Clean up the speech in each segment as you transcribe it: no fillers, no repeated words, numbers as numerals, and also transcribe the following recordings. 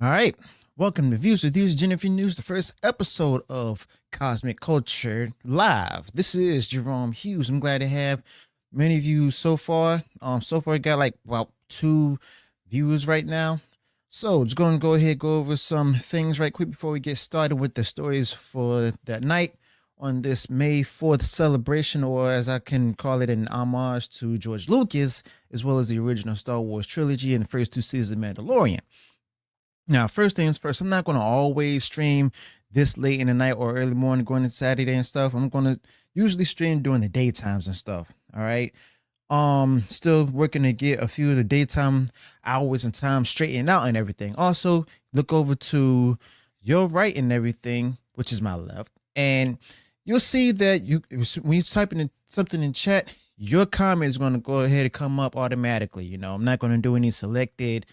All right. Welcome to Views with Views, Jennifer News, the first episode of Cosmic Culture Live. This is Jerome Hughes. I'm glad to have many of you so far. So far, got like about 2 viewers right now. So, just going to go ahead go over some things right quick before we get started with the stories for that night on this May 4th celebration, or as I can call it, an homage to George Lucas, as well as the original Star Wars trilogy and the first 2 seasons of Mandalorian. Now, first things first, I'm not going to always stream this late in the night or early morning going into Saturday and stuff. I'm going to usually stream during the daytimes and stuff. All right. Still working to get a few of the daytime hours and time straightened out and everything. Also, look over to your right and everything, which is my left, and you'll see that when you type in something in chat, your comment is going to go ahead and come up automatically. I'm not going to do any selected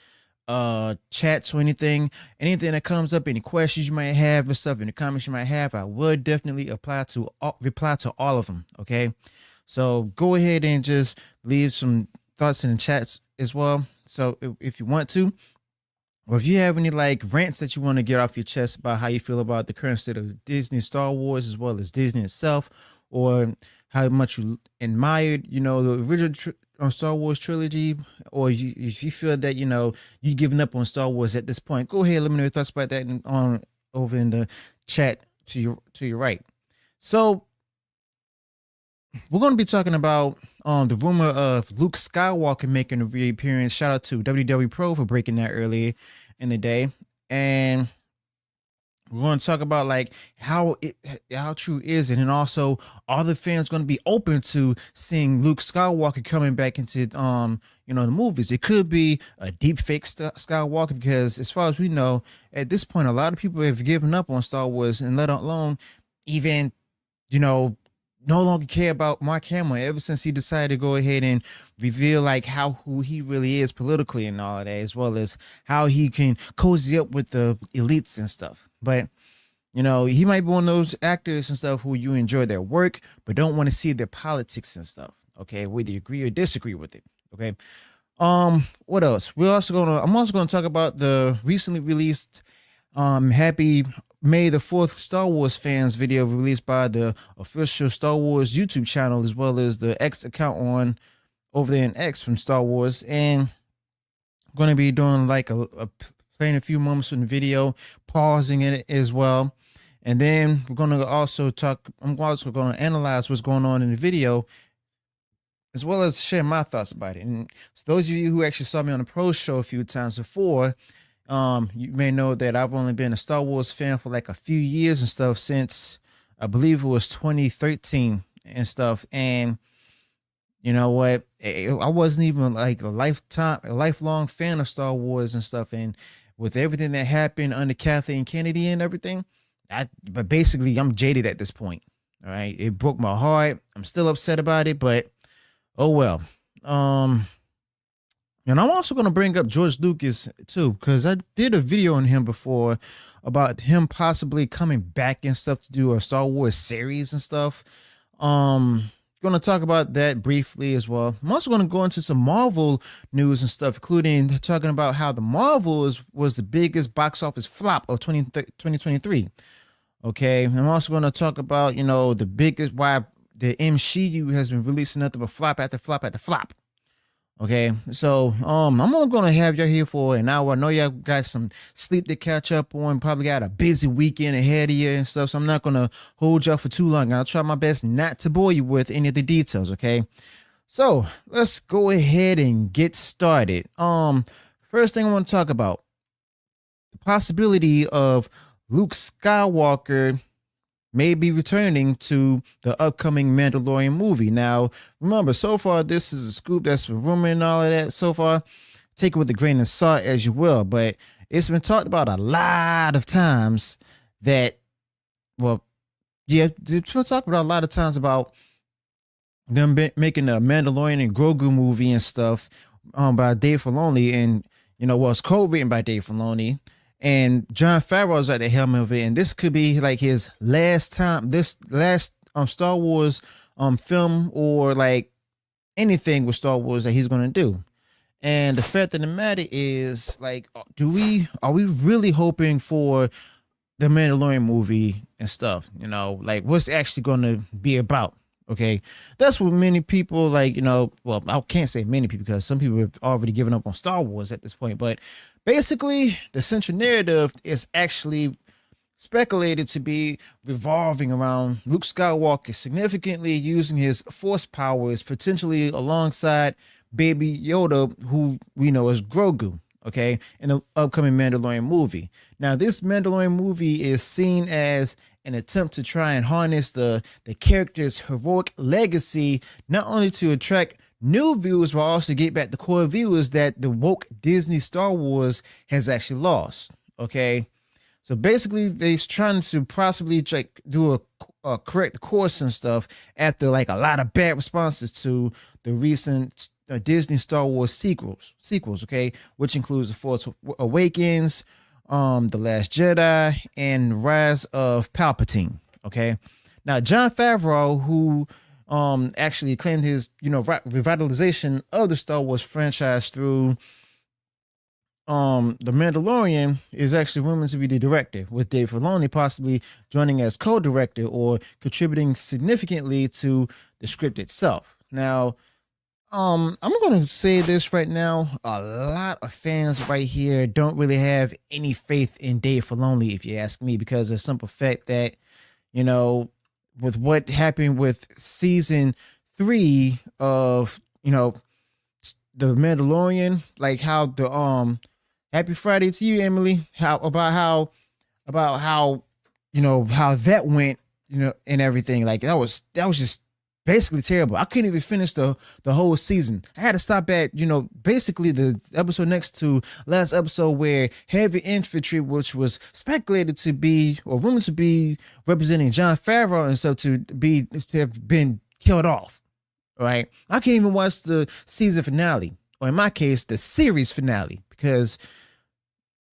chats or anything that comes up, any questions you might have or stuff in the comments you might have, I would definitely reply to all of them. Okay, so go ahead and just leave some thoughts in the chats as well, so if you want to, or if you have any like rants that you want to get off your chest about how you feel about the current state of Disney, Star Wars, as well as Disney itself, or how much you admired the original on Star Wars trilogy, or if you feel that you giving up on Star Wars at this point, go ahead, let me know your thoughts about that on over in the chat to your right. So we're going to be talking about the rumor of Luke Skywalker making a reappearance. Shout out to WW Pro for breaking that earlier in the day, and we're going to talk about like how true is it, and also are the fans going to be open to seeing Luke Skywalker coming back into the movies? It could be a deep fake Skywalker, because as far as we know at this point, a lot of people have given up on Star Wars, and let alone even no longer care about Mark Hamill ever since he decided to go ahead and reveal like who he really is politically and all of that, as well as how he can cozy up with the elites and stuff. But he might be one of those actors and stuff who you enjoy their work but don't want to see their politics and stuff. Okay, whether you agree or disagree with it. Okay. What else? I'm also gonna talk about the recently released Happy May the 4th Star Wars fans video released by the official Star Wars YouTube channel, as well as the X account on over there in X from Star Wars. And I'm going to be doing like playing a few moments from the video, pausing it as well. And then I'm also going to analyze what's going on in the video, as well as share my thoughts about it. And so those of you who actually saw me on the Pro Show a few times before, you may know that I've only been a Star Wars fan for like a few years and stuff, since I believe it was 2013 and stuff. And you know what? I wasn't even like a lifelong fan of Star Wars and stuff. And with everything that happened under Kathleen Kennedy and everything, but basically I'm jaded at this point. All right. It broke my heart. I'm still upset about it, but oh well. And I'm also going to bring up George Lucas too, because I did a video on him before about him possibly coming back and stuff to do a Star Wars series and stuff. Going to talk about that briefly as well. I'm also going to go into some Marvel news and stuff, including talking about how the Marvels was the biggest box office flop of 2023. Okay. I'm also going to talk about, the biggest, why the MCU has been releasing nothing but flop after flop after flop. Okay, so I'm only gonna have y'all here for an hour. I know y'all got some sleep to catch up on, probably got a busy weekend ahead of you and stuff, so I'm not gonna hold y'all for too long. I'll try my best not to bore you with any of the details. Okay, so let's go ahead and get started. First thing I want to talk about, the possibility of Luke Skywalker may be returning to the upcoming Mandalorian movie. Now, remember, so far, this is a scoop that's been rumored and all of that. So far, take it with a grain of salt as you will, but it's been talked about a lot of times that, it's been talked about a lot of times about them making a Mandalorian and Grogu movie and stuff by Dave Filoni, and, it's co-written by Dave Filoni. And Jon Favreau is at the helm of it, and this could be like his last Star Wars film, or like anything with Star Wars that he's going to do. And the fact of the matter is, like, are we really hoping for the Mandalorian movie and stuff? You know, like what's actually going to be about? Okay, that's what many people like. You know, well, I can't say many people because some people have already given up on Star Wars at this point. But basically, the central narrative is actually speculated to be revolving around Luke Skywalker significantly using his force powers, potentially alongside Baby Yoda, who we know as Grogu, okay, in the upcoming Mandalorian movie. Now, this Mandalorian movie is seen as an attempt to try and harness the character's heroic legacy, not only to attract new viewers, but also get back the core viewers that the woke Disney Star Wars has actually lost, okay? So basically, they're trying to possibly like do a correct course and stuff after like a lot of bad responses to the recent Disney Star Wars sequels, okay, which includes the Force Awakens, the Last Jedi, and Rise of Palpatine. Okay, now Jon Favreau, who actually claimed his revitalization of the Star Wars franchise through the Mandalorian, is actually rumored to be the director, with Dave Filoni possibly joining as co-director or contributing significantly to the script itself. Now, I'm going to say this right now. A lot of fans right here don't really have any faith in Dave Filoni, if you ask me, because of the simple fact that, you know, with what happened with season 3 of, the Mandalorian, like how the Happy Friday to you, Emily. How how that went, and everything. Like that was just basically terrible. I couldn't even finish the whole season. I had to stop at, basically the episode next to last episode where Heavy Infantry, which was speculated to be or rumored to be representing Jon Favreau and stuff, to have been killed off. Right? I can't even watch the season finale, or in my case, the series finale, because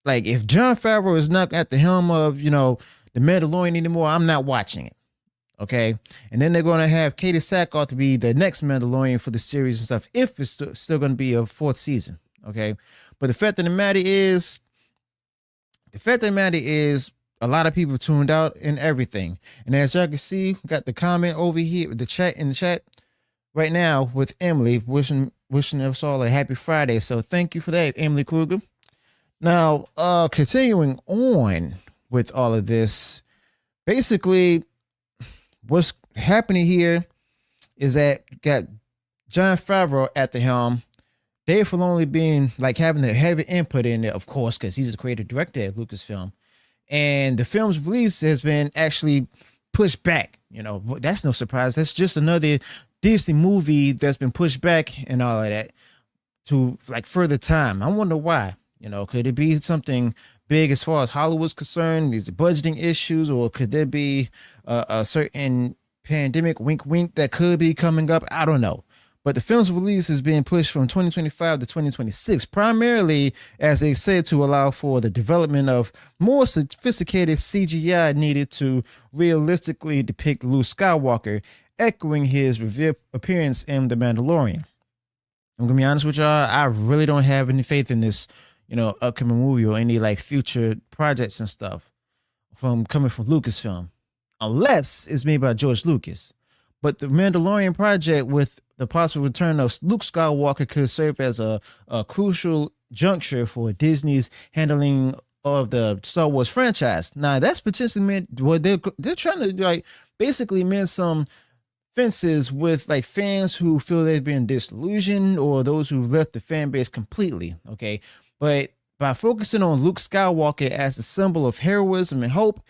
like if Jon Favreau is not at the helm of, the Mandalorian anymore, I'm not watching it. Okay. And then they're going to have Katie Sackhoff to be the next Mandalorian for the series and stuff, if it's still going to be a 4th season. Okay. But the fact of the matter is, a lot of people tuned out and everything. And as y'all can see, we got the comment over here, in the chat right now with Emily wishing us all a happy Friday. So thank you for that, Emily Kruger. Now, continuing on with all of this, basically what's happening here is that got Jon Favreau at the helm, Dave Filoni being like having the heavy input in it, of course, because he's the creative director at Lucasfilm, and the film's release has been actually pushed back. That's no surprise. That's just another Disney movie that's been pushed back and all of that to like further time. I wonder why. Could it be something big as far as Hollywood's concerned? Is it budgeting issues, or could there be a certain pandemic wink wink that could be coming up? I don't know. But the film's release is being pushed from 2025 to 2026, primarily, as they said, to allow for the development of more sophisticated CGI needed to realistically depict Luke Skywalker, echoing his revered appearance in The Mandalorian. I'm gonna be honest with y'all, I really don't have any faith in this, upcoming movie or any like future projects and stuff coming from Lucasfilm, unless it's made by George Lucas. But the Mandalorian project, with the possible return of Luke Skywalker, could serve as a crucial juncture for Disney's handling of the Star Wars franchise. Now, that's potentially meant, well, they're trying to like basically mend some fences with like fans who feel they've been disillusioned, or those who left the fan base completely. Okay. But by focusing on Luke Skywalker as a symbol of heroism and hope,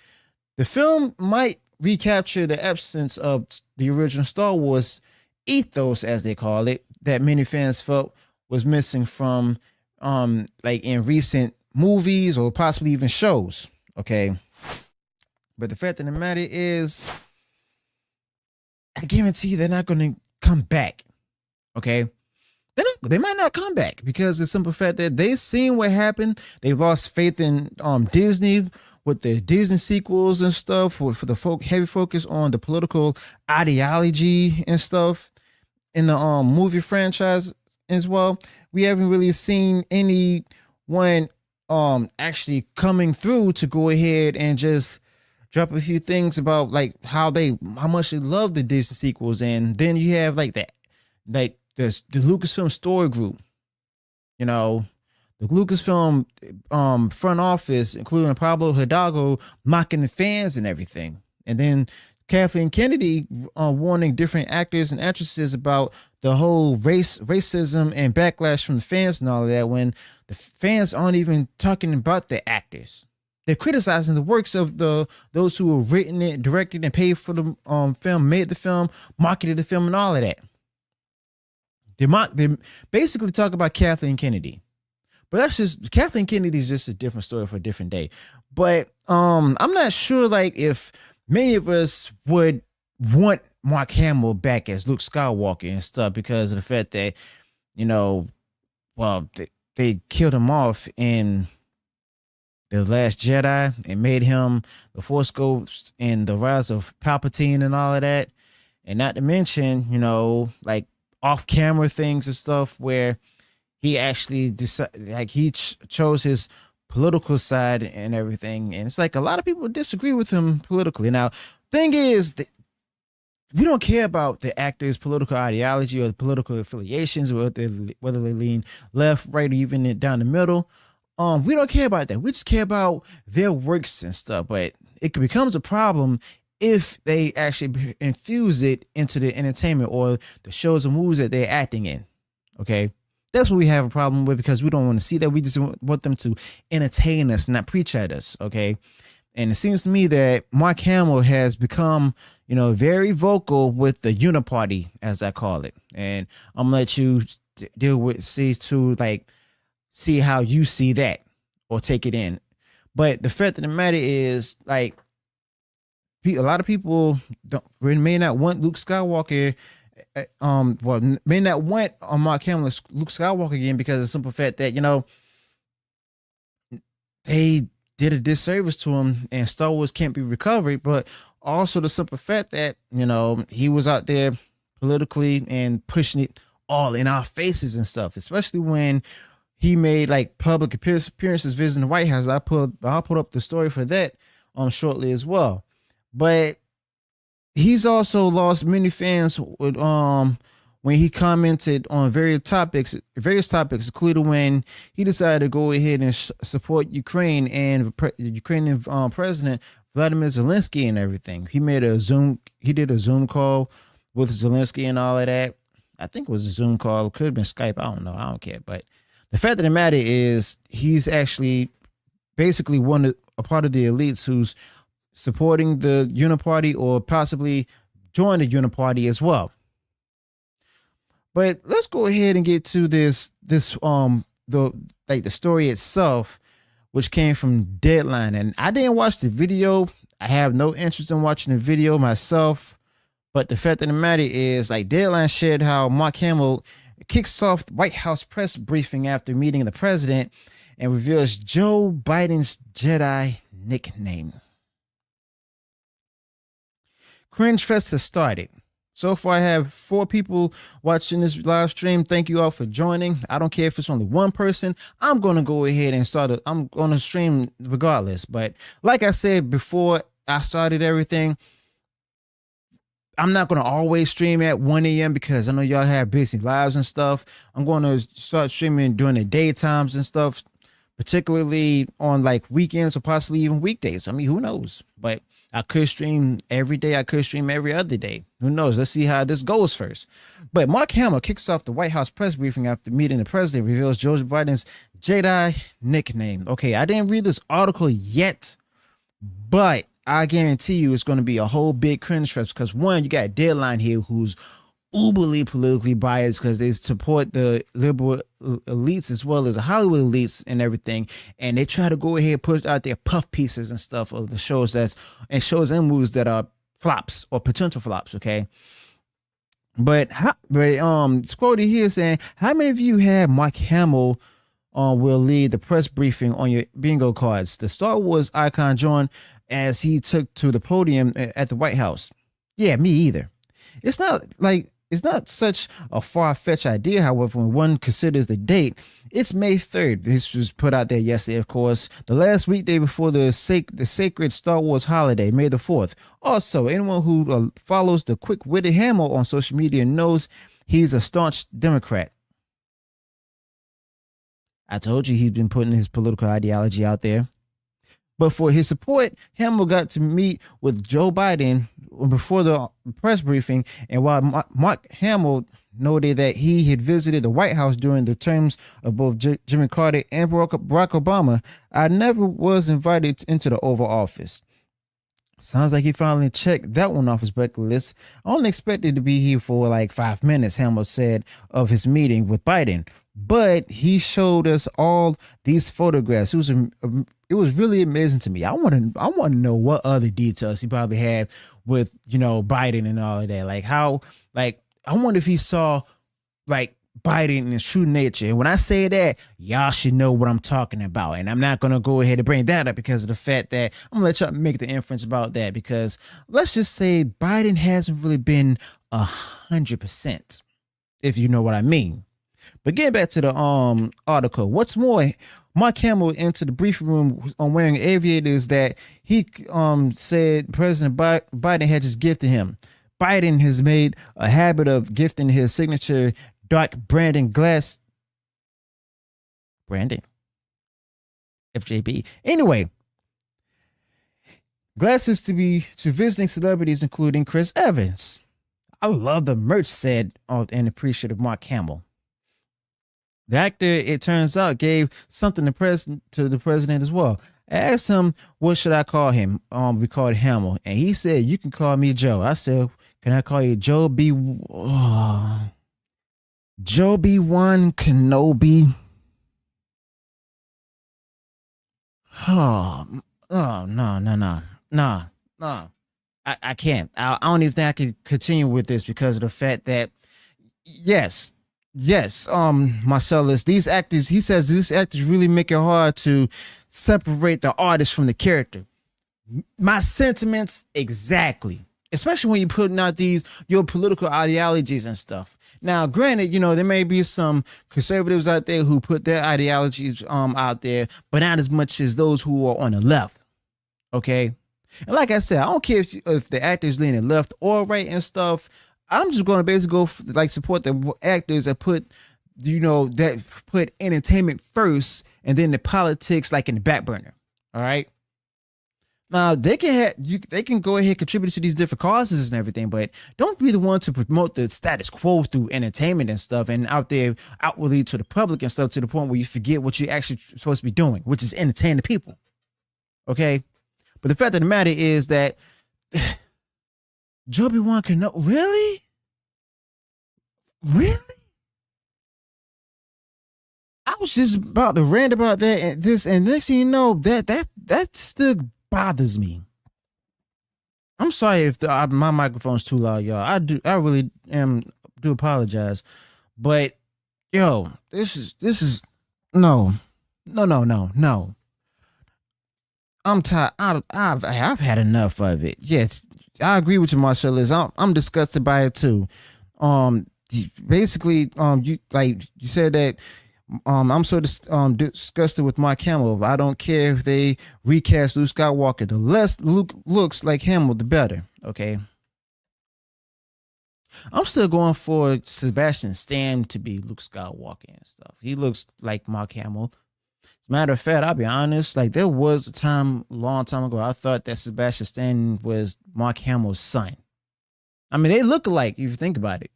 the film might recapture the essence of the original Star Wars ethos, as they call it, that many fans felt was missing from like in recent movies or possibly even shows. Okay. But the fact of the matter is, I guarantee you they're not going to come back. Okay. They might not come back because the simple fact that they've seen what happened. They've lost faith in Disney with the Disney sequels and stuff, for the heavy focus on the political ideology and stuff in the movie franchise as well. We haven't really seen anyone actually coming through to go ahead and just drop a few things about like how much they love the Disney sequels. And then you have like the Lucasfilm story group, you know, the Lucasfilm front office, including Pablo Hidalgo, mocking the fans and everything. And then Kathleen Kennedy warning different actors and actresses about the whole racism and backlash from the fans and all of that, when the fans aren't even talking about the actors. They're criticizing the works of those who have written it, directed, and paid for the film, made the film, marketed the film, and all of that. They basically talk about Kathleen Kennedy. But that's just, Kathleen Kennedy is just a different story for a different day. But I'm not sure like if many of us would want Mark Hamill back as Luke Skywalker and stuff, because of the fact that, you know, well, they killed him off in The Last Jedi and made him the Force Ghost in The Rise of Palpatine and all of that. And not to mention, you know, like off-camera things and stuff where he actually decided, like he chose his political side and everything. And it's like a lot of people disagree with him politically. Now, thing is, we don't care about the actors' political ideology or the political affiliations, or whether they lean left, right, or even down the middle. We don't care about that. We just care about their works and stuff. But it becomes a problem if they actually infuse it into the entertainment or the shows and movies that they're acting in. Okay, that's what we have a problem with, because we don't want to see that. We just want them to entertain us, not preach at us. Okay, and it seems to me that Mark Hamill has become, you know, very vocal with the uniparty, as I call it. And I'm gonna let you see how you see that or take it in. But the fact of the matter is, like, a lot of people may not want Luke Skywalker, may not want Mark Hamill Luke Skywalker again, because of the simple fact that, you know, they did a disservice to him and Star Wars can't be recovered. But also the simple fact that, you know, he was out there politically and pushing it all in our faces and stuff, especially when he made like public appearances visiting the White House. I'll put up the story for that shortly as well. But he's also lost many fans with when he commented on various topics, including when he decided to go ahead and support Ukraine and Ukrainian President Vladimir Zelensky and everything. He did a Zoom call with Zelensky and all of that. I think it was a Zoom call. It could have been Skype. I don't know. I don't care. But the fact of the matter is, he's actually basically a part of the elites who's supporting the Uniparty or possibly join the Uniparty as well. But let's go ahead and get to the story itself, which came from Deadline. And I didn't watch the video. I have no interest in watching the video myself. But the fact of the matter is, like, Deadline shared how Mark Hamill kicks off the White House press briefing after meeting the president and reveals Joe Biden's Jedi nickname. Cringe Fest has started. So far, I have 4 people watching this live stream. Thank you all for joining. I don't care if it's only one person. I'm going to go ahead and I'm going to stream regardless. But like I said before I started everything, I'm not going to always stream at 1 a.m. because I know y'all have busy lives and stuff. I'm going to start streaming during the daytimes and stuff, particularly on like weekends or possibly even weekdays. I mean, who knows? But I could stream every day. I could stream every other day. Who knows? Let's see how this goes first. But Mark Hamill kicks off the White House press briefing after meeting the president, reveals Joe Biden's Jedi nickname. Okay, I didn't read this article yet, but I guarantee you it's going to be a whole big cringe fest, because one, you got Deadline here who's uberly politically biased because they support the liberal elites as well as the Hollywood elites and everything, and they try to go ahead and put out their puff pieces and stuff of the shows and movies that are flops or potential flops. Okay, but it's quoted here saying, how many of you have Mark Hamill will lead the press briefing on your bingo cards? The Star Wars icon joined as he took to the podium at the White House. Yeah, me either. It's it's not such a far-fetched idea, however, when one considers the date. It's May 3rd. This was put out there yesterday, of course, the last weekday before the sacred Star Wars holiday, May the 4th. Also, anyone who follows the quick-witted Hamill on social media knows he's a staunch Democrat. I told you he's been putting his political ideology out there. But for his support, Hamill got to meet with Joe Biden before the press briefing. And while Mark Hamill noted that he had visited the White House during the terms of both Jimmy Carter and Barack Obama, I never was invited into the Oval Office. Sounds like he finally checked that one off his bucket list. I only expected to be here for like 5 minutes, Hamill said of his meeting with Biden. But he showed us all these photographs. It was really amazing to me. I want to know what other details he probably had with, Biden and all of that. I wonder if he saw like Biden in his true nature. And when I say that, y'all should know what I'm talking about. And I'm not going to go ahead and bring that up because of the fact that I'm going to let y'all make the inference about that, because let's just say Biden hasn't really been 100%, if you know what I mean. But getting back to the article, what's more, Mark Hamill entered the briefing room on wearing aviators that he said President Biden had just gifted him. Biden has made a habit of gifting his signature dark branding glass. Branding? FJB. Anyway, glasses to visiting celebrities, including Chris Evans. I love the merch, said and appreciative Mark Hamill. The actor, it turns out, gave something to the president as well. I asked him, what should I call him? We called Hamill. And he said, you can call me Joe. I said, can I call you Joe B? Joe B1 Kenobi? No. I can't. I don't even think I can continue with this because of the fact that, yes, Marcellus, these actors, he says these actors really make it hard to separate the artist from the character. My sentiments, exactly. Especially when you're putting out your political ideologies and stuff. Now, granted, there may be some conservatives out there who put their ideologies out there, but not as much as those who are on the left. Okay? And like I said, I don't care if the actors leaning left or right and stuff. I'm just going to basically go support the actors that put entertainment first and then the politics in the back burner. All right. Now they can go ahead and contribute to these different causes and everything, but don't be the one to promote the status quo through entertainment and stuff and out there outwardly to the public and stuff to the point where you forget what you're actually supposed to be doing, which is entertain the people. Okay. But the fact of the matter is that Joe B1 can know. Really? I was just about to rant about that and this, and next thing you know, that still bothers me. I'm sorry if my microphone's too loud, y'all. I really do apologize, but yo, this is no. I'm tired. I've had enough of it. Yes, I agree with you, Marcellus. I'm disgusted by it too. Basically, you said that. I'm so disgusted with Mark Hamill. I don't care if they recast Luke Skywalker. The less Luke looks like Hamill, the better. Okay. I'm still going for Sebastian Stan to be Luke Skywalker and stuff. He looks like Mark Hamill. As a matter of fact, I'll be honest, there was a long time ago, I thought that Sebastian Stan was Mark Hamill's son. I mean, they look alike if you think about it.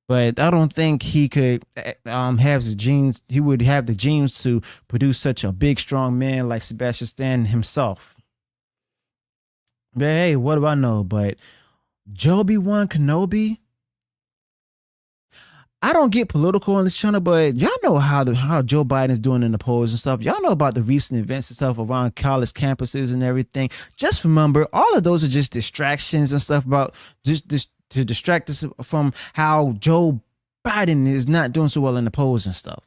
But I don't think he could have the genes. He would have the genes to produce such a big, strong man like Sebastian Stan himself. But hey, what do I know? But Joe B1 Kenobi? I don't get political on this channel, but y'all know how Joe Biden's doing in the polls and stuff. Y'all know about the recent events and stuff around college campuses and everything. Just remember, all of those are just distractions and stuff about just to distract us from how Joe Biden is not doing so well in the polls and stuff.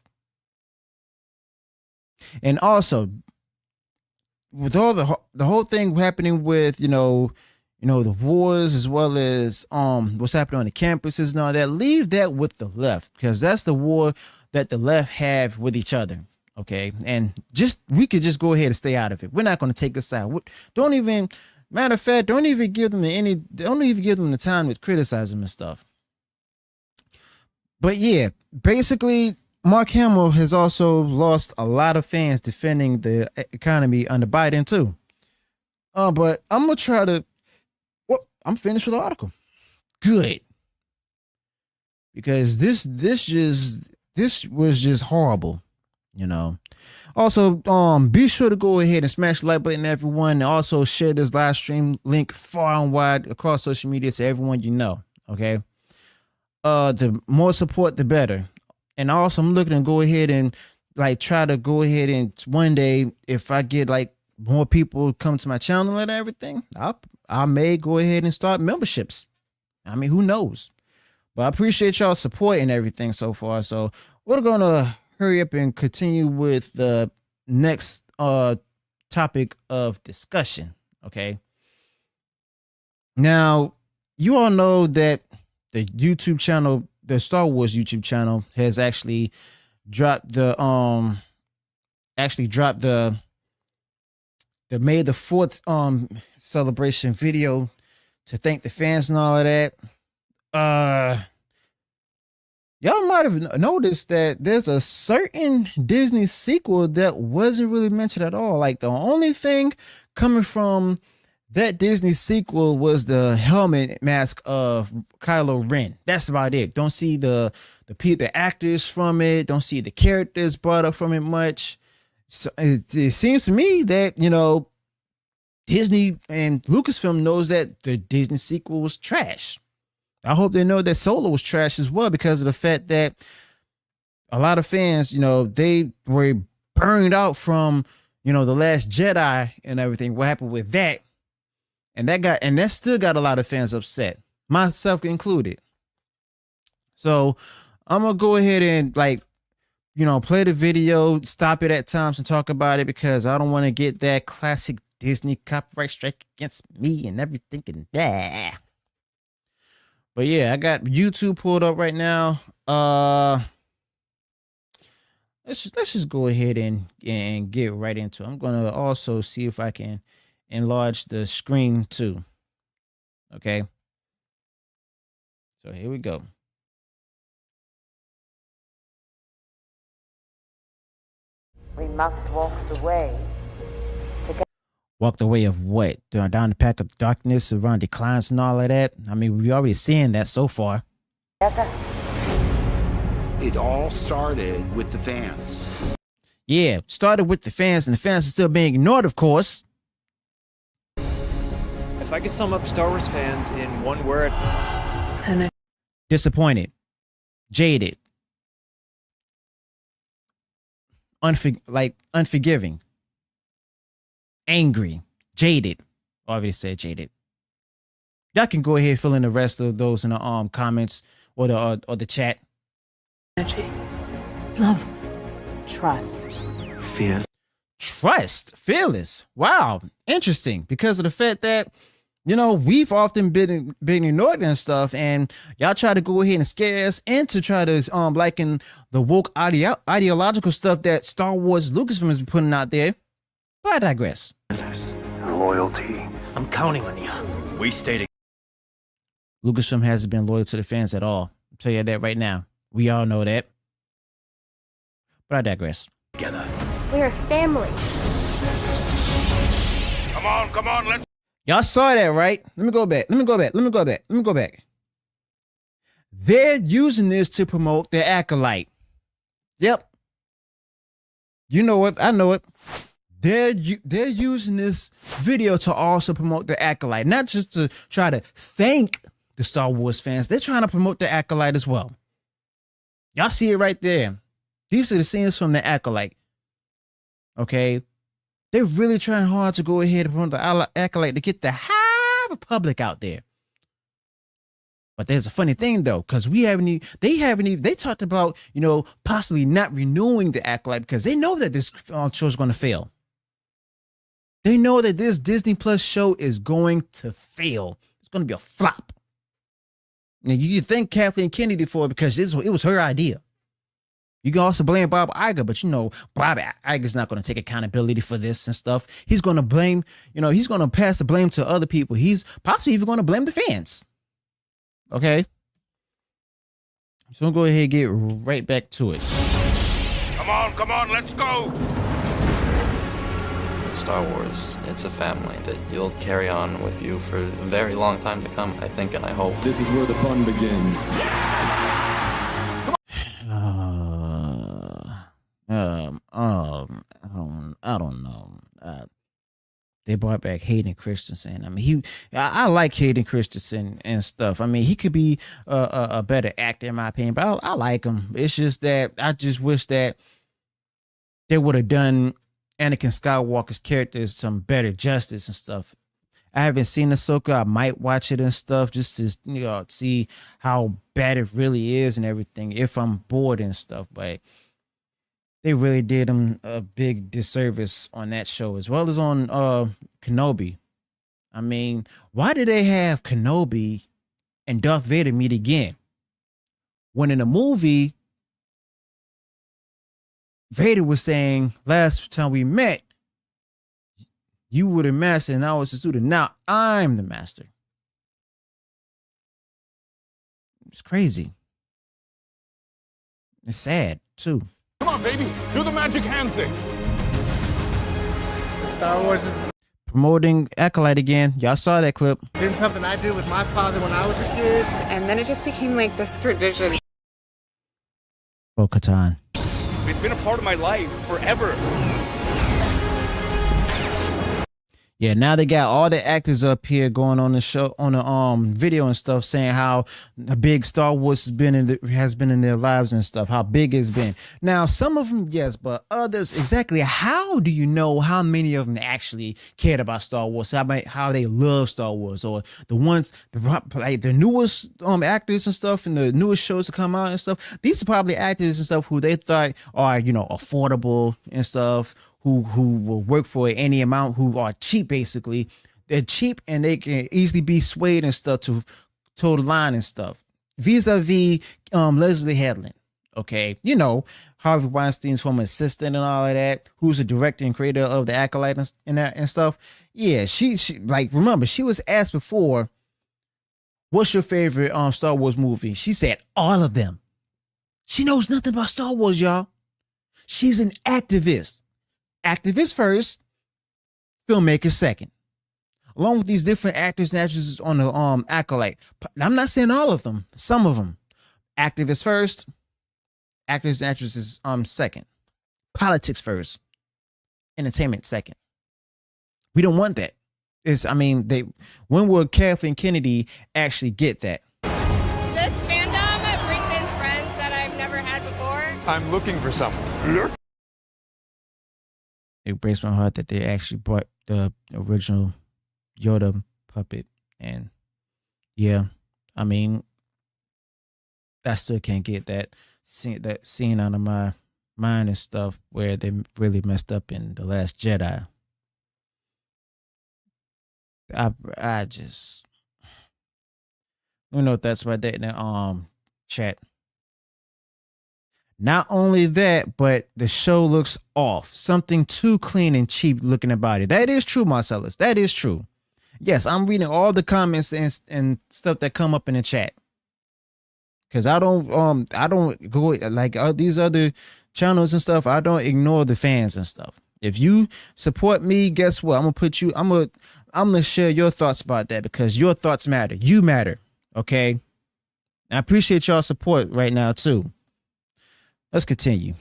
And also, with all the whole thing happening with, the wars as well as what's happening on the campuses and all that. Leave that with the left, because that's the war that the left have with each other. Okay, and we could just go ahead and stay out of it. We're not going to take the side. Don't even, matter of fact, don't even give them the time to criticize them and stuff. But yeah, basically, Mark Hamill has also lost a lot of fans defending the economy under Biden too. But I'm gonna try to. Well, I'm finished with the article. Good, because this was just horrible. Also, be sure to go ahead and smash the like button, everyone, and also share this live stream link far and wide across social media to everyone you know. Okay. The more support, the better. And also, I'm looking to go ahead and try to go ahead and one day, if I get more people come to my channel and everything, I may go ahead and start memberships. I mean, who knows? But I appreciate y'all's support and everything so far. So we're gonna hurry up and continue with the next topic of discussion. Okay. Now, you all know that the YouTube channel, the Star Wars YouTube channel, has actually dropped the May the 4th celebration video to thank the fans and all of that. Y'all might have noticed that there's a certain Disney sequel that wasn't really mentioned at all. The only thing coming from that Disney sequel was the helmet mask of Kylo Ren. That's about it. Don't see the actors from it. Don't see the characters brought up from it much. So it seems to me that, Disney and Lucasfilm knows that the Disney sequel was trash. I hope they know that Solo was trash as well, because of the fact that a lot of fans, they were burned out from, The Last Jedi and everything. What happened with that? And that still got a lot of fans upset, myself included. So I'm going to go ahead and play the video, stop it at times and talk about it, because I don't want to get that classic Disney copyright strike against me and everything and that. But yeah, I got YouTube pulled up right now. Let's just go ahead and get right into it. I'm gonna also see if I can enlarge the screen too. Okay. So here we go. We must walk the way. Walk the way of what? Down the path of darkness, around declines and all of that? I mean, we've already seen that so far. It all started with the fans. Yeah, started with the fans, and the fans are still being ignored, of course. If I could sum up Star Wars fans in one word... Disappointed. Jaded. Unforgiving. Angry. Jaded. Obviously said jaded. Y'all can go ahead and fill in the rest of those in the comments or the chat. Energy. Love. Trust. Fear. Trust. Fearless. Wow. Interesting. Because of the fact that, we've often been ignored and stuff, and y'all try to go ahead and scare us into try to liking the woke ideological stuff that Star Wars Lucasfilm has been putting out there. But I digress. Loyalty. I'm counting on you. We stay together. Lucasfilm hasn't been loyal to the fans at all. I'll tell you that right now. We all know that. But I digress. Together. We're a family. Come on, let's... Y'all saw that, right? Let me go back. They're using this to promote their Acolyte. Yep. You know it. I know it. They're using this video to also promote the Acolyte, not just to try to thank the Star Wars fans. They're trying to promote the Acolyte as well. Y'all see it right there. These are the scenes from the Acolyte. Okay, they're really trying hard to go ahead and promote the Acolyte to get the high public out there. But there's a funny thing though, because they talked about possibly not renewing the Acolyte because they know that this show is going to fail. They know that this Disney Plus show is going to fail. It's going to be a flop. Now, you thank Kathleen Kennedy for it because it was her idea. You can also blame Bob Iger, but Bob Iger's not going to take accountability for this and stuff. He's going to blame, he's going to pass the blame to other people. He's possibly even going to blame the fans. Okay? So we'll go ahead and get right back to it. Come on, let's go! Star Wars, it's a family that you'll carry on with you for a very long time to come, I think, and I hope. This is where the fun begins. I don't know. They brought back Hayden Christensen. I mean, I like Hayden Christensen and stuff. I mean, he could be a better actor in my opinion, but I like him. It's just that I just wish that they would have done Anakin Skywalker's character some better justice and stuff. I haven't seen Ahsoka. I might watch it and stuff just to see how bad it really is and everything if I'm bored and stuff. But they really did him a big disservice on that show as well as on Kenobi. I mean, why did they have Kenobi and Darth Vader meet again? When in the movie, Vader was saying, last time we met, you were the master and I was the student. Now I'm the master. It's crazy. It's sad, too. Come on, baby. Do the magic hand thing. Star Wars has Promoting Acolyte again. Y'all saw that clip. been something I did with my father when I was a kid. And then it just became like this tradition. Bo-Katan. It's been a part of my life forever. Yeah, now they got all the actors up here going on the show, on the video and stuff, saying how big Star Wars has been in their lives and stuff, how big it's been. Now, some of them, yes, but others, exactly how do you know how many of them actually cared about Star Wars, how they love Star Wars, or the ones, like the newest actors and stuff, and the newest shows to come out and stuff? These are probably actors and stuff who they thought are, affordable and stuff, who will work for any amount, who are cheap, basically. They're cheap and they can easily be swayed and stuff to toe the line and stuff. Vis-a-vis Leslie Headland, okay? Harvey Weinstein's former assistant and all of that, who's the director and creator of The Acolyte and stuff. Yeah, she remember, she was asked before, what's your favorite Star Wars movie? She said all of them. She knows nothing about Star Wars, y'all. She's an activist. Activist first, filmmaker second. Along with these different actors and actresses on the Acolyte. I'm not saying all of them, some of them. Activists first, actors and actresses second. Politics first, entertainment second. We don't want that. When will Kathleen Kennedy actually get that? This fandom brings in friends that I've never had before. I'm looking for someone. It breaks my heart that they actually brought the original Yoda puppet, and yeah, I still can't get that scene out of my mind and stuff where they really messed up in The Last Jedi. I just don't know if that's about that in the chat. Not only that, but the show looks off. Something too clean and cheap looking about it. That is true, Marcellus. That is true. Yes, I'm reading all the comments and stuff that come up in the chat. Cause I don't go like these other channels and stuff. I don't ignore the fans and stuff. If you support me, guess what? I'm gonna share your thoughts about that because your thoughts matter. You matter. Okay. I appreciate y'all support right now too. Let's continue.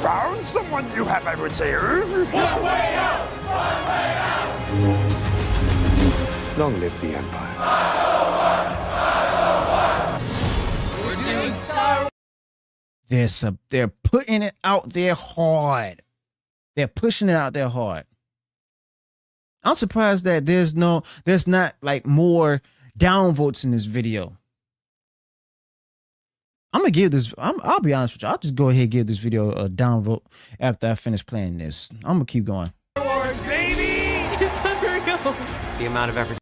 Found someone you have, I would say. One way out! One way out! Long live the Empire. We're doing Star Wars. They're putting it out there hard. They're pushing it out there hard. I'm surprised that there's not like more downvotes in this video. I'm gonna give this. I'll be honest with you. I'll just go ahead and give this video a downvote after I finish playing this. I'm gonna keep going. Wars, baby! the amount of effort.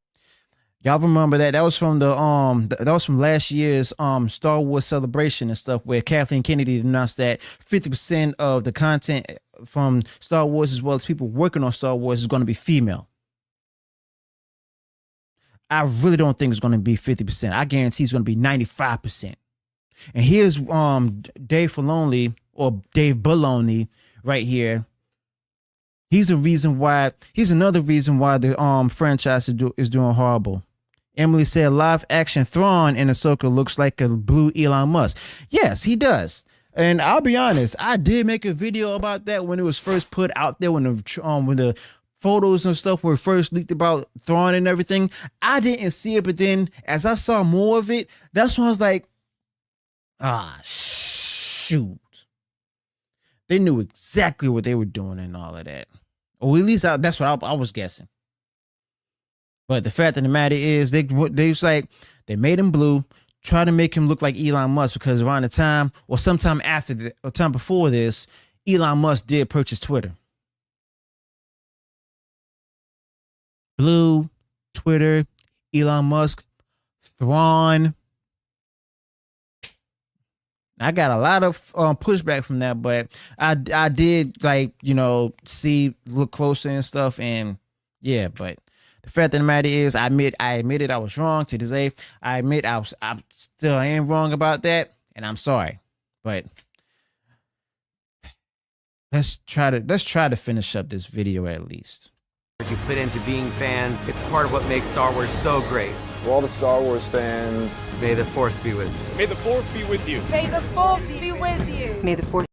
Y'all remember that? That was from that was from last year's Star Wars celebration and stuff, where Kathleen Kennedy announced that 50% of the content from Star Wars, as well as people working on Star Wars, is going to be female. I really don't think it's going to be 50%. I guarantee it's going to be 95%. And here's Dave Filoni, or Dave Filoni right here. He's another reason why the franchise is doing horrible. Emily said live action Thrawn in Ahsoka looks like a blue Elon Musk. Yes, he does. And I'll be honest, I did make a video about that when it was first put out there, when the photos and stuff were first leaked about Thrawn and everything. I didn't see it, but then as I saw more of it, that's when I was like, shoot. They knew exactly what they were doing and all of that. Or at least that's what I was guessing. But the fact of the matter is, they was like, they made him blue, try to make him look like Elon Musk, because around the time, or sometime after or time before this, Elon Musk did purchase Twitter. Blue, Twitter, Elon Musk, Thrawn. I got a lot of pushback from that, but I did, like, look closer and stuff, and yeah, but the fact of the matter is, I admitted I was wrong to this day. I admit I still am wrong about that, and I'm sorry. But let's try to finish up this video at least. You put into being fans, it's part of what makes Star Wars so great. For all the Star Wars fans, may the Fourth be with you. May the Fourth be with you. May the Fourth be with you. May the Fourth.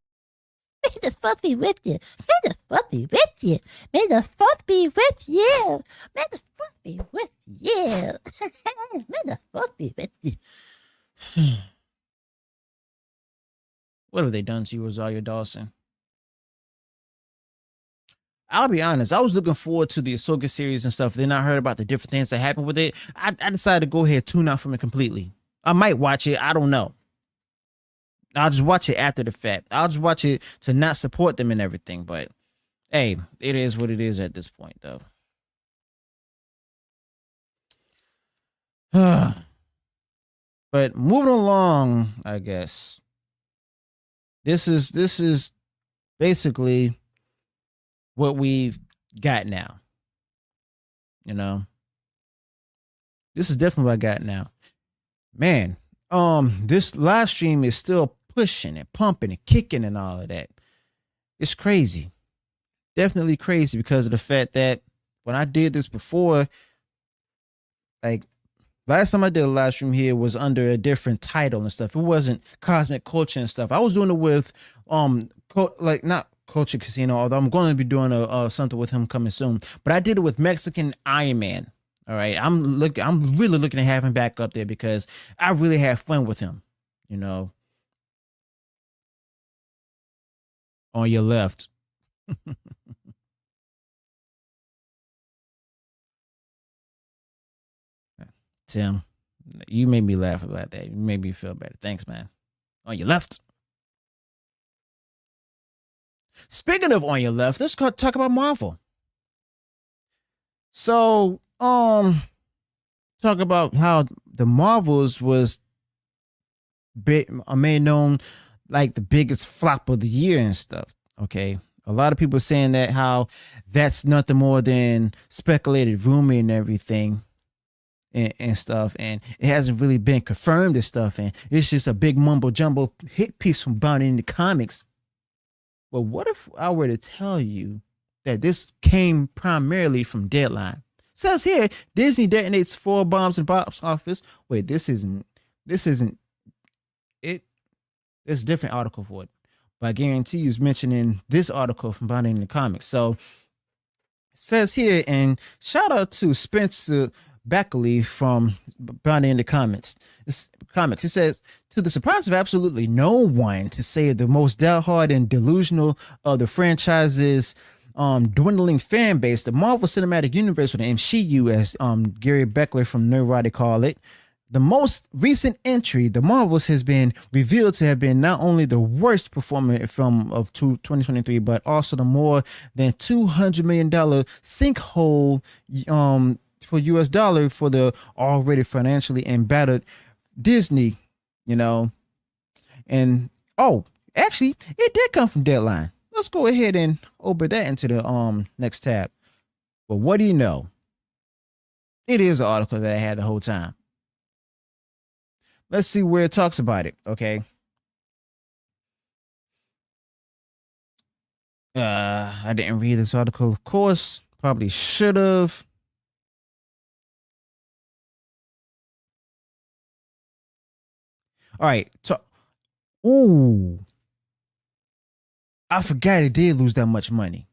May the Fourth be with you. May the Fourth be with you. May the Fourth be with you. May the Fourth be with you. May the Fourth be with you. What have they done to you, Rosario Dawson? I'll be honest, I was looking forward to the Ahsoka series and stuff. Then I heard about the different things that happened with it. I decided to go ahead and tune out from it completely. I might watch it. I don't know. I'll just watch it after the fact. I'll just watch it to not support them and everything. But hey, it is what it is at this point, though. But moving along, I guess. This is basically what we've got now. This is definitely what I got now. Man, this live stream is still pushing and pumping and kicking and all of that. It's crazy. Definitely crazy, because of the fact that when I did this before, like last time I did a live stream here was under a different title and stuff. It wasn't Cosmic Culture and stuff. I was doing it with not Culture Casino, although I'm going to be doing something with him coming soon. But I did it with Mexican Iron Man. All right, I'm really looking to have him back up there, because I really have fun with him. On your left. Tim, you made me laugh about that. You made me feel better. Thanks, man. On your left. Speaking of on your left, let's go talk about Marvel. So, talk about how the Marvels was made known like the biggest flop of the year and stuff. Okay, a lot of people saying that how that's nothing more than speculated rumor and everything and stuff, and it hasn't really been confirmed and stuff, and it's just a big mumbo jumbo hit piece from Bound in the Comics. But what if I were to tell you that this came primarily from Deadline? It says here, Disney detonates 4 bombs in box office. Wait, this isn't it. There's a different article for it, but I guarantee you it's mentioning this article from Bound in the Comics. So it says here, and shout out to Spencer Beckley from Bound in the Comics. It says, to the surprise of absolutely no one, to say the most diehard and delusional of the franchise's dwindling fan base, the Marvel Cinematic Universe, or the MCU, as Gary Beckler from Nerdwriter call it, the most recent entry, the Marvels, has been revealed to have been not only the worst performing film of 2023, but also the more than $200 million sinkhole for US dollar for the already financially embattled Disney, you know. And actually, it did come from Deadline. Let's go ahead and open that into the next tab. But what do you know? It is an article that I had the whole time. Let's see where it talks about it, okay? I didn't read this article, of course. Probably should have. All right. I forgot it did lose that much money.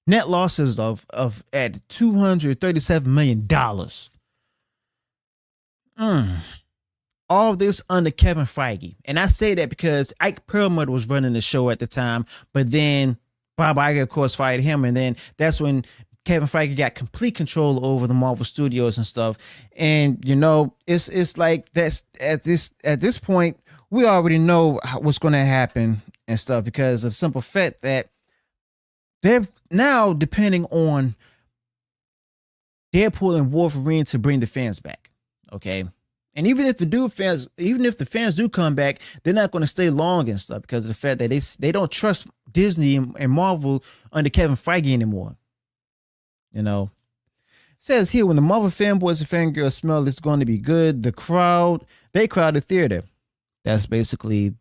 Net losses of at $237 million. All of this under Kevin Feige. And I say that because Ike Perlmutter was running the show at the time, but then Bob Iger, of course, fired him. And then that's when Kevin Feige got complete control over the Marvel Studios and stuff. And, you know, it's like that's at this point, we already know what's going to happen and stuff because of the simple fact that they're now depending on Deadpool and Wolverine to bring the fans back. Okay. And even if the fans do come back, they're not going to stay long and stuff because of the fact that they don't trust Disney and Marvel under Kevin Feige anymore. You know, it says here when the Marvel fanboys and fangirls smell it's going to be good, they crowd the theater. That's basically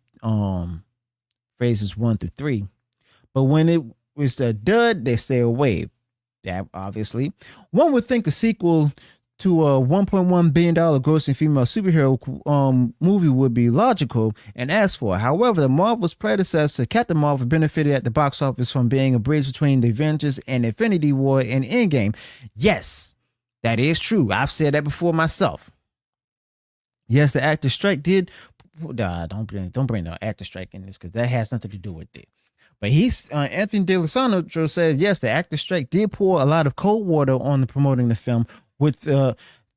phases 1 through 3. But when it was a dud, they stay away. That obviously, one would think a sequel to a $1.1 billion grossing female superhero movie would be logical and asked for. However, the Marvel's predecessor, Captain Marvel, benefited at the box office from being a bridge between the Avengers and Infinity War and Endgame. Yes, that is true. I've said that before myself. Yes, the actor strike did. Don't bring the actor strike in this because that has nothing to do with it. But Anthony DeLisano said, yes, the actor strike did pour a lot of cold water on the promoting the film, with the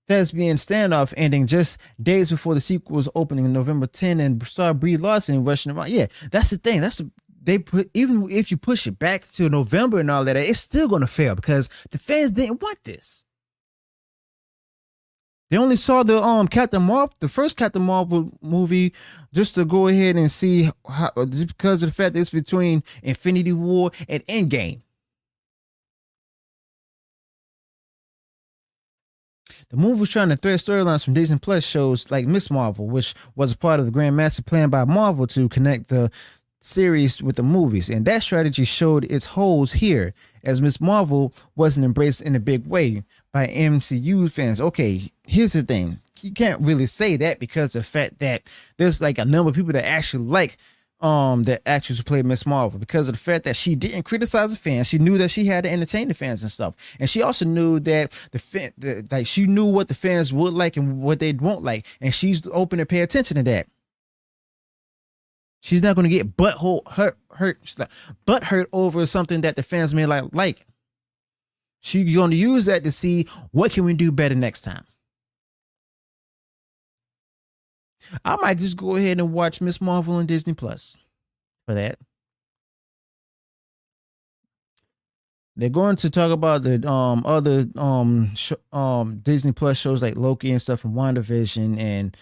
thespian standoff ending just days before the sequel was opening on November 10 and star Brie Larson rushing around. Yeah, that's the thing. Even if you push it back to November and all that, it's still going to fail because the fans didn't want this. They only saw the first Captain Marvel movie just to go ahead and see how, because of the fact that it's between Infinity War and Endgame. The movie was trying to thread storylines from Disney Plus shows like Miss Marvel, which was a part of the grand master plan by Marvel to connect the series with the movies. And that strategy showed its holes here, as Miss Marvel wasn't embraced in a big way by MCU fans. Okay, here's the thing. You can't really say that because of the fact that there's like a number of people that actually like the actress who played Miss Marvel because of the fact that she didn't criticize the fans. She knew that she had to entertain the fans and stuff, and she also knew that she knew what the fans would like and what they won't like, and she's open to pay attention to that. She's not going to get butt hurt over something that the fans may like. She's going to use that to see what can we do better next time. I might just go ahead and watch Miss Marvel on Disney Plus for that. They're going to talk about the other Disney Plus shows like Loki and stuff from WandaVision, and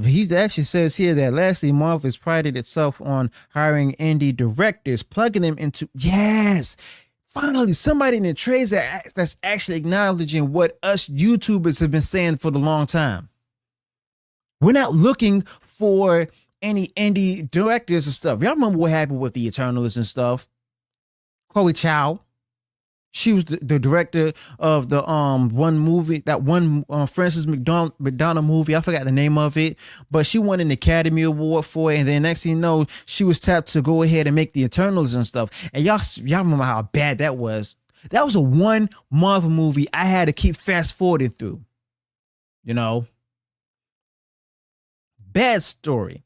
he actually says here that lastly, Marvel has prided itself on hiring indie directors, plugging them into finally somebody in the trades that's actually acknowledging what us YouTubers have been saying for the long time. We're not looking for any indie directors and stuff. Y'all remember what happened with the Eternals and stuff? Chloe Chow. She was the director of the one movie, that one Frances McDormand movie. I forgot the name of it, but she won an Academy Award for it. And then next thing you know, she was tapped to go ahead and make the Eternals and stuff. And y'all remember how bad that was. That was a one Marvel movie I had to keep fast forwarding through. You know, bad story,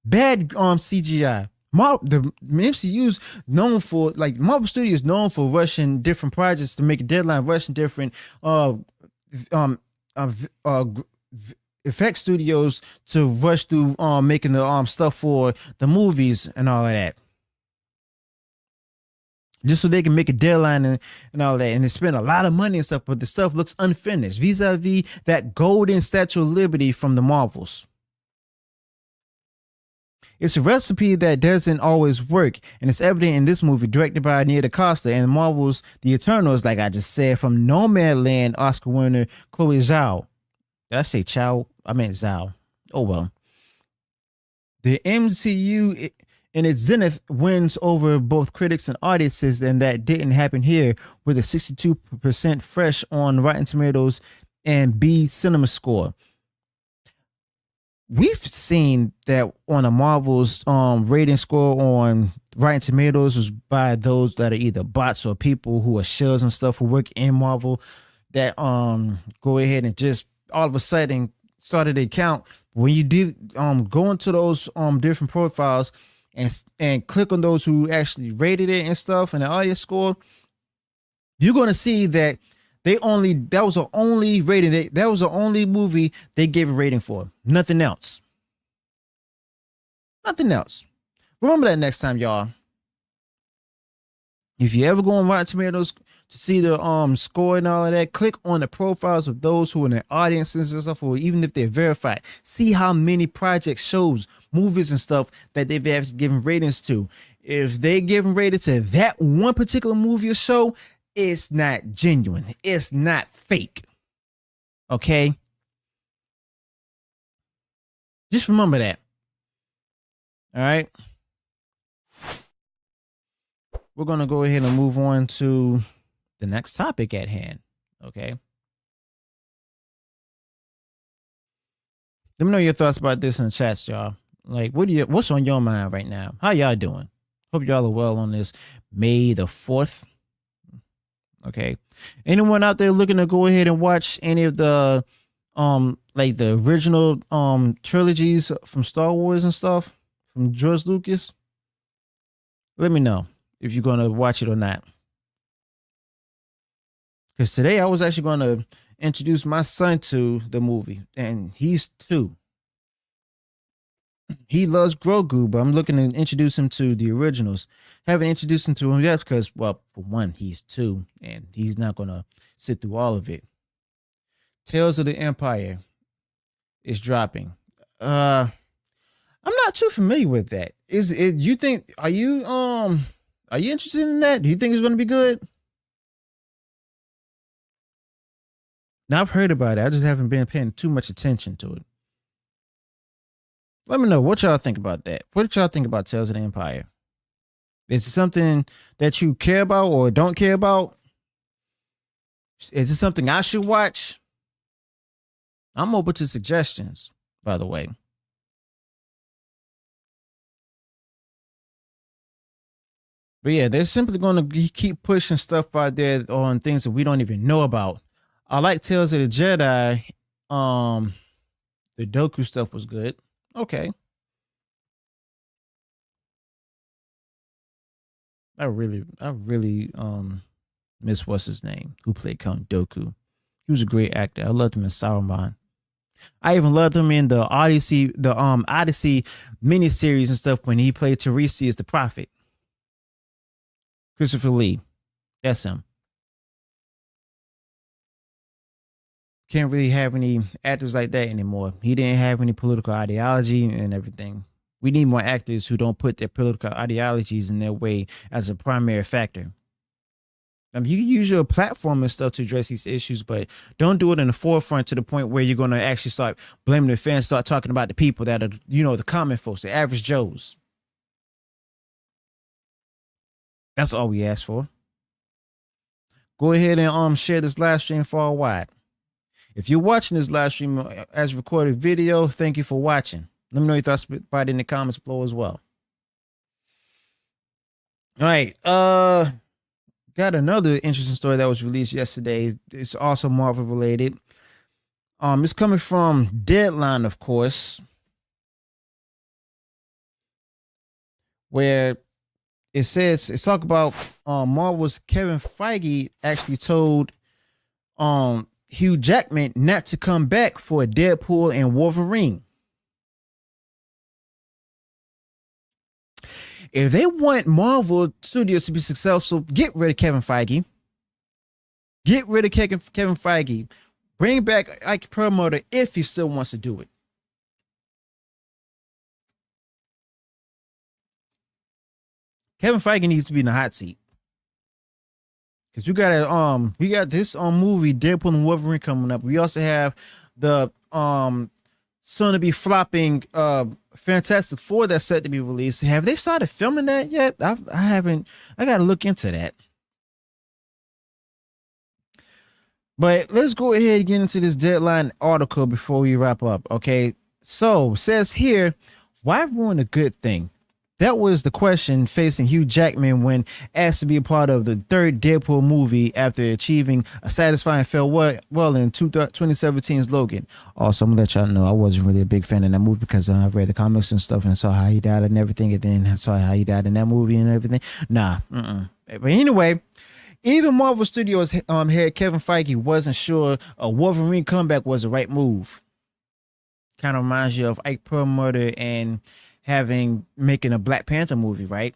bad CGI. The MCU's known for, like, Marvel Studios known for rushing different projects to make a deadline, rushing different effect studios to rush through making the stuff for the movies and all of that. just so they can make a deadline and all that. And they spend a lot of money and stuff, but the stuff looks unfinished vis-a-vis that golden Statue of Liberty from the Marvels. It's a recipe that doesn't always work, and it's evident in this movie directed by Nia DaCosta and Marvel's The Eternals, like I just said, from Nomadland Oscar winner Chloe Zhao. Did I say Chow? I meant Zhao. Oh well. The MCU in its zenith wins over both critics and audiences, and that didn't happen here with a 62% fresh on Rotten Tomatoes and B Cinema score. We've seen that on a Marvel's rating score on Rotten Tomatoes was by those that are either bots or people who are shells and stuff who work in Marvel that go ahead and just all of a sudden started a count. When you did go into those different profiles and click on those who actually rated it and stuff and the audience score, you're going to see that that was the only rating. That was the only movie they gave a rating for. Nothing else. Nothing else. Remember that next time, y'all. If you ever go on Rotten Tomatoes to see the score and all of that, click on the profiles of those who are in the audiences and stuff, or even if they're verified. See how many projects, shows, movies, and stuff that they've actually given ratings to. If they give rated to that one particular movie or show, it's not genuine. It's not fake. Okay? Just remember that. All right? We're going to go ahead and move on to the next topic at hand. Okay? Let me know your thoughts about this in the chats, y'all. Like, what's on your mind right now? How y'all doing? Hope y'all are well on this May the 4th. Okay. Anyone out there looking to go ahead and watch any of the like the original trilogies from Star Wars and stuff from George Lucas? Let me know if you're going to watch it or not. Because today I was actually going to introduce my son to the movie, and he's 2. He loves Grogu, but I'm looking to introduce him to the originals. Haven't introduced him to him yet because, well, for one, he's 2, and he's not going to sit through all of it. Tales of the Empire is dropping. I'm not too familiar with that. Is it? You think? Are you interested in that? Do you think it's going to be good? Now I've heard about it. I just haven't been paying too much attention to it. Let me know what y'all think about that. What did y'all think about Tales of the Empire? Is it something that you care about or don't care about? Is it something I should watch? I'm open to suggestions, by the way. But yeah, they're simply going to keep pushing stuff out there on things that we don't even know about. I like Tales of the Jedi. The Doku stuff was good. Okay. I really miss what's his name who played Count Dooku. He was a great actor. I loved him in Saruman. I even loved him in the Odyssey miniseries and stuff when he played Teresi as the Prophet. Christopher Lee. That's him. Can't really have any actors like that anymore. He didn't have any political ideology and everything. We need more actors who don't put their political ideologies in their way as a primary factor. I mean, you can use your platform and stuff to address these issues, but don't do it in the forefront to the point where you're going to actually start blaming the fans, start talking about the people that are, the common folks, the average Joes. That's all we ask for. Go ahead and share this live stream far wide. If you're watching this live stream as recorded video, thank you for watching. Let me know your thoughts about it in the comments below as well. All right. Got another interesting story that was released yesterday. It's also Marvel related. It's coming from Deadline, of course, where it says it's talk about Marvel's Kevin Feige actually told Hugh Jackman not to come back for Deadpool and Wolverine. If they want Marvel Studios to be successful, get rid of Kevin Feige. Get rid of Kevin Feige. Bring back Ike Perlmutter if he still wants to do it. Kevin Feige needs to be in the hot seat. Because we got this movie Deadpool and Wolverine coming up. We also have the soon to be flopping Fantastic Four that's set to be released. Have they started filming that yet? I haven't. I got to look into that. But let's go ahead and get into this Deadline article before we wrap up. Okay, so it says here, why ruin a good thing? That was the question facing Hugh Jackman when asked to be a part of the third Deadpool movie after achieving a satisfying farewell in 2017's Logan. Also, I'm going to let y'all know I wasn't really a big fan of that movie because I read the comics and stuff and saw how he died and everything, and then saw how he died in that movie and everything. Nah. But anyway, even Marvel Studios head Kevin Feige wasn't sure a Wolverine comeback was the right move. Kind of reminds you of Ike Perlmutter and making a Black Panther movie, right?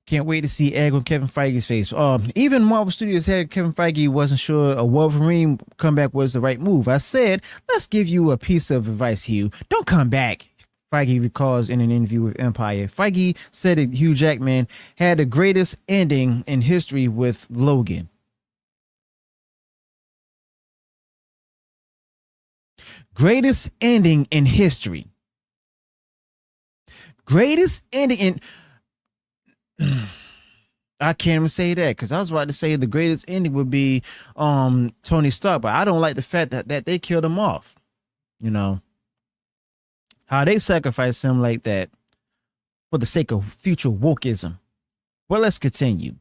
Can't wait to see egg on Kevin Feige's face. Even Marvel Studios head Kevin Feige wasn't sure a Wolverine comeback was the right move. I said, let's give you a piece of advice, Hugh. Don't come back. Feige recalls in an interview with Empire. Feige said that Hugh Jackman had the greatest ending in history with Logan. Greatest ending in history. Greatest ending in... I can't even say that because I was about to say the greatest ending would be Tony Stark, but I don't like the fact that they killed him off. You know, how they sacrificed him like that for the sake of future wokeism. Well, let's continue.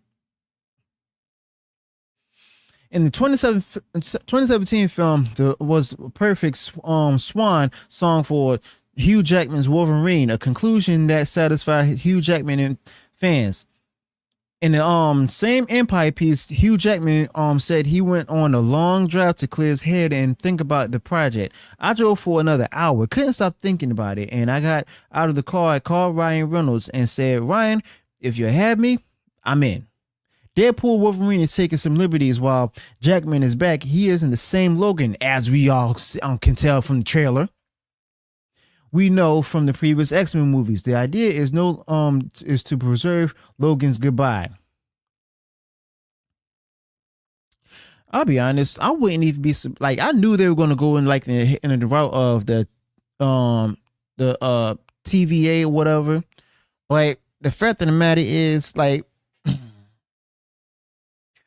In the 2017 film, there was a perfect swan song for Hugh Jackman's Wolverine, a conclusion that satisfied Hugh Jackman and fans. In the same Empire piece, Hugh Jackman said he went on a long drive to clear his head and think about the project. I drove for another hour, couldn't stop thinking about it, and I got out of the car. I called Ryan Reynolds and said, Ryan, if you have me, I'm in. Deadpool Wolverine is taking some liberties while Jackman is back. He isn't the same Logan, as we all can tell from the trailer. We know from the previous X-Men movies. The idea is is to preserve Logan's goodbye. I'll be honest, I wouldn't even be like, I knew they were going to go in like in the route of the TVA or whatever. But the fact of the matter is, like,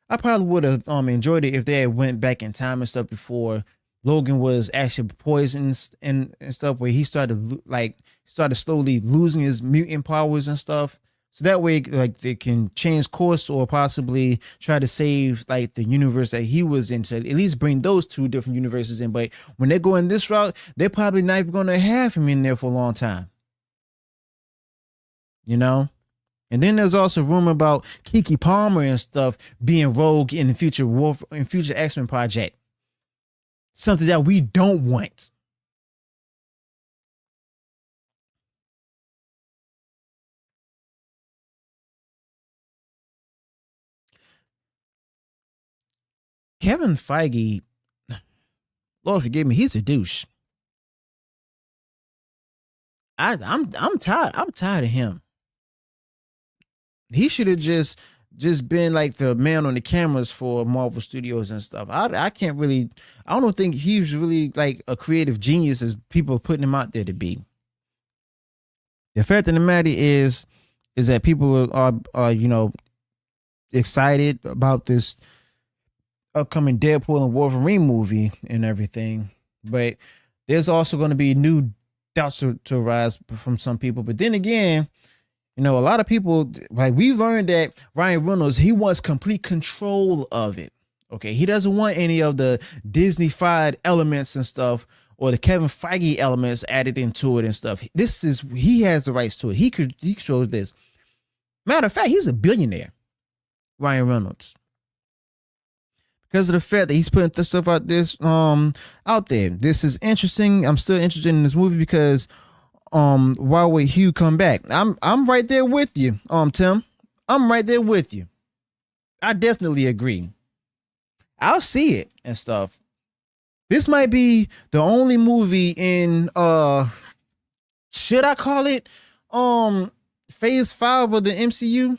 I probably would have enjoyed it if they had went back in time and stuff before Logan was actually poisoned and stuff, where he started slowly losing his mutant powers and stuff. So that way, like, they can change course or possibly try to save like the universe that he was in, to at least bring those two different universes in. But when they go in this route, they're probably not even going to have him in there for a long time. You know? And then there's also rumor about Keke Palmer and stuff being rogue in the future X-Men project. Something that we don't want. Kevin Feige, Lord forgive me, he's a douche. I'm tired. I'm tired of him. He should have just been like the man on the cameras for Marvel Studios and stuff. I don't think he's really like a creative genius as people are putting him out there to be. The fact of the matter is that people are excited about this upcoming Deadpool and Wolverine movie and everything, but there's also going to be new doubts to arise from some people. But then again, a lot of people, like, we've learned that Ryan Reynolds, he wants complete control of it. Okay, he doesn't want any of the Disney-fied elements and stuff, or the Kevin Feige elements added into it and stuff. He has the rights to it. He controls this. Matter of fact, he's a billionaire, Ryan Reynolds, because of the fact that he's putting this stuff out there. This is interesting. I'm still interested in this movie because why would Hugh come back? I'm right there with you, Tim. I'm right there with you. I definitely agree. I'll see it and stuff. This might be the only movie in should I call it phase 5 of the MCU?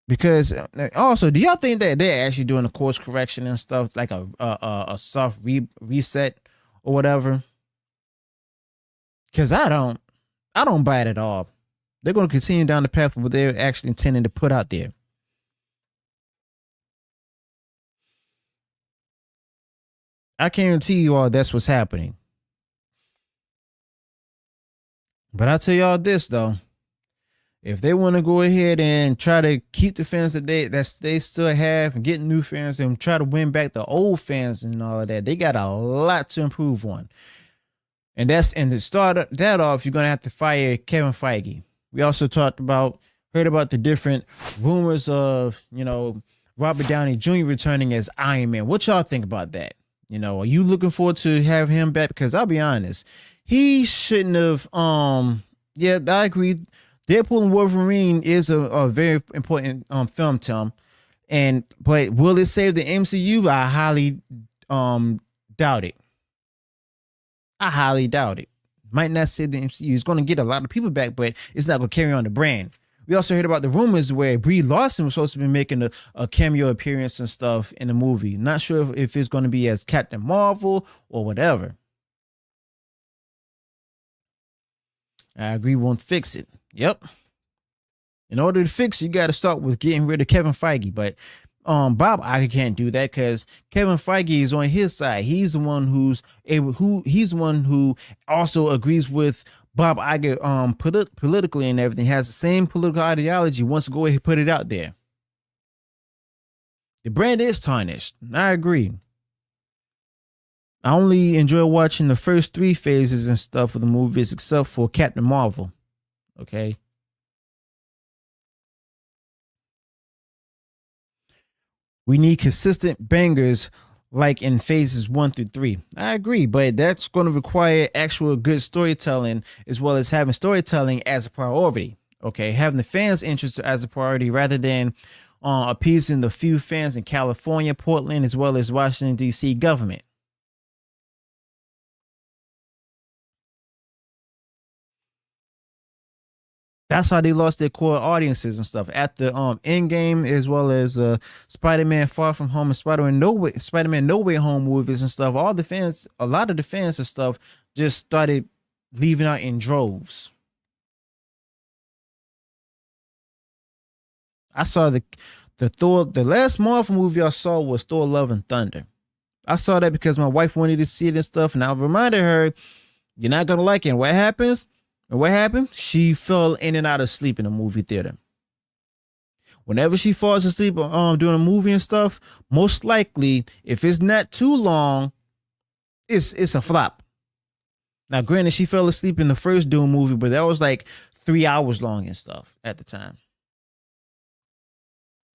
Because also, do y'all think that they're actually doing a course correction and stuff, like a soft reset or whatever? Because I don't buy it at all. They're going to continue down the path of what they're actually intending to put out there. I guarantee you all that's what's happening. But I'll tell y'all this though. If they want to go ahead and try to keep the fans that they still have and get new fans and try to win back the old fans and all of that, they got a lot to improve on. And to start that off, you're gonna have to fire Kevin Feige. We also heard about the different rumors of, Robert Downey Jr. returning as Iron Man. What y'all think about that? Are you looking forward to have him back? Because I'll be honest, he shouldn't have. Yeah, I agree. Deadpool and Wolverine is a very important film, Tim. But will it save the MCU? I highly doubt it. I highly doubt it. Might not save the MCU. It's going to get a lot of people back, but it's not going to carry on the brand. We also heard about the rumors where Brie Larson was supposed to be making a cameo appearance and stuff in the movie. Not sure if it's going to be as Captain Marvel or whatever. I agree, won't fix it. Yep. In order to fix it, you got to start with getting rid of Kevin Feige. But Bob Iger can't do that because Kevin Feige is on his side. He's the one he's the one who also agrees with Bob Iger politically and everything, has the same political ideology, wants to go ahead and put it out there. The brand is tarnished. I agree. I only enjoy watching the first 3 phases and stuff of the movies, except for Captain Marvel. Okay. We need consistent bangers like in phases 1 through 3. I agree, but that's going to require actual good storytelling as well as having storytelling as a priority. Okay. Having the fans' interest as a priority rather than appeasing the few fans in California, Portland, as well as Washington, D.C. government. That's how they lost their core audiences and stuff at the Endgame, as well as Spider-Man Far From Home and Spider-Man No Way Home movies and stuff. A lot of the fans and stuff just started leaving out in droves. I saw the last Marvel movie I saw was Thor: Love and Thunder. I saw that because my wife wanted to see it and stuff, and I reminded her, "You're not gonna like it." And what happens? And what happened? She fell in and out of sleep in a movie theater. Whenever she falls asleep doing a movie and stuff, most likely, if it's not too long, it's a flop. Now, granted, she fell asleep in the first Doom movie, but that was like 3 hours long and stuff at the time.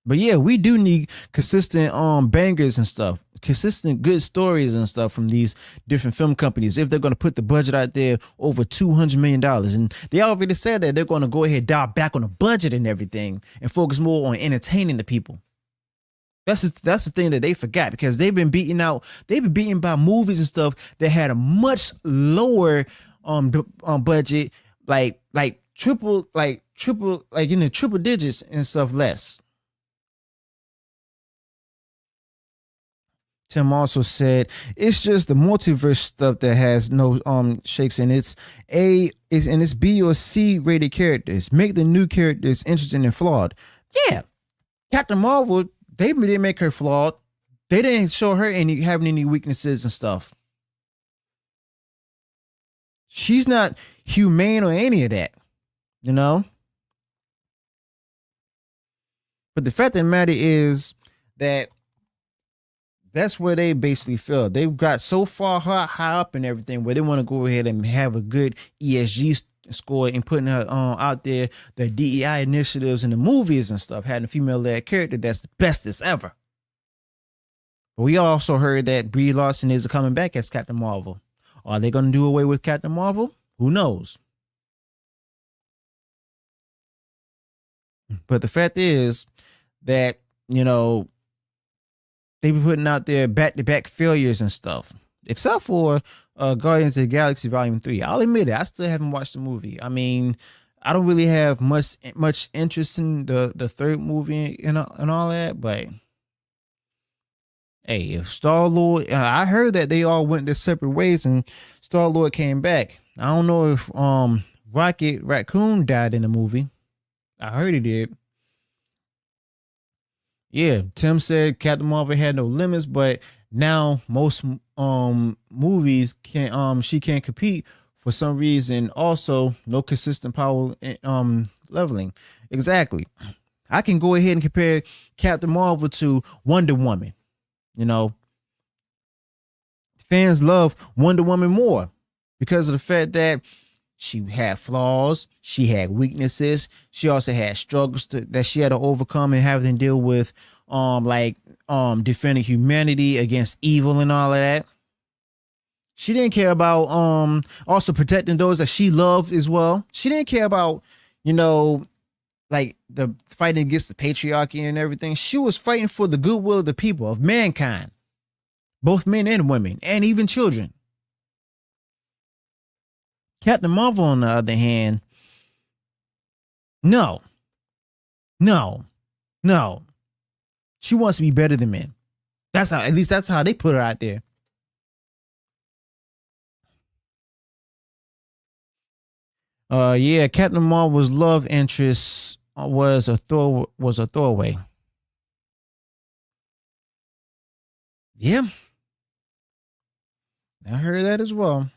But yeah, we do need consistent bangers and stuff, consistent good stories and stuff from these different film companies if they're going to put the budget out there over $200 million. And they already said that they're going to go ahead and dial back on the budget and everything and focus more on entertaining the people. That's the thing that they forgot, because they've been beaten by movies and stuff that had a much lower budget, like triple in the triple digits and stuff less. Tim also said it's just the multiverse stuff that has no shakes, and it's B or C rated characters. Make the new characters interesting and flawed. Yeah, Captain Marvel, they didn't make her flawed. They didn't show her having any weaknesses and stuff. She's not humane or any of that, you know. But the fact of the matter is that that's where they basically feel. They got so far high up and everything where they want to go ahead and have a good ESG score and putting her out there, the DEI initiatives in the movies and stuff, having a female-led character that's the bestest ever. But we also heard that Brie Larson is coming back as Captain Marvel. Are they going to do away with Captain Marvel? Who knows? But the fact is that, you know, they be putting out their back-to-back failures and stuff, except for Guardians of the Galaxy Volume 3. I'll admit it, I still haven't watched the movie. I mean, I don't really have much interest in the third movie and all that, but hey, if Star-Lord, I heard that they all went their separate ways and Star-Lord came back. I don't know if Rocket Raccoon died in the movie. I heard he did. Yeah, Tim said Captain Marvel had no limits, but now most movies she can't compete for some reason. Also, no consistent power leveling. Exactly. I can go ahead and compare Captain Marvel to Wonder Woman. You know, fans love Wonder Woman more because of the fact that she had flaws, she had weaknesses, she also had struggles that she had to overcome and having to deal with, defending humanity against evil and all of that. She didn't care about also protecting those that she loved as well. She didn't care about, you know, like the fighting against the patriarchy and everything. She was fighting for the goodwill of the people, of mankind, both men and women, and even children. Captain Marvel, on the other hand, no. She wants to be better than men. That's how, at least that's how they put her out there. Yeah, Captain Marvel's love interest was a throwaway. Yeah, I heard that as well.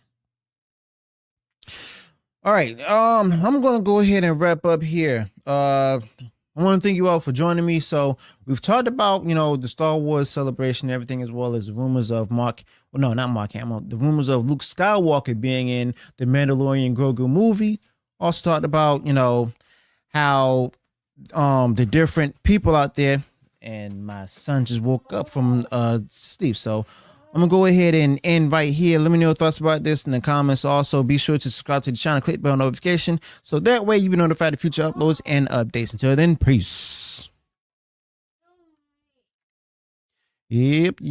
All right, I'm gonna go ahead and wrap up here. I want to thank you all for joining me. So we've talked about, you know, the Star Wars celebration and everything, as well as the rumors of the rumors of Luke Skywalker being in the Mandalorian Grogu movie. Also talked about, you know, how the different people out there, and my son just woke up from sleep. So I'm gonna go ahead and end right here. Let me know your thoughts about this in the comments. Also, be sure to subscribe to the channel, click the bell notification, so that way you'll be notified of future uploads and updates. Until then, peace. Yep.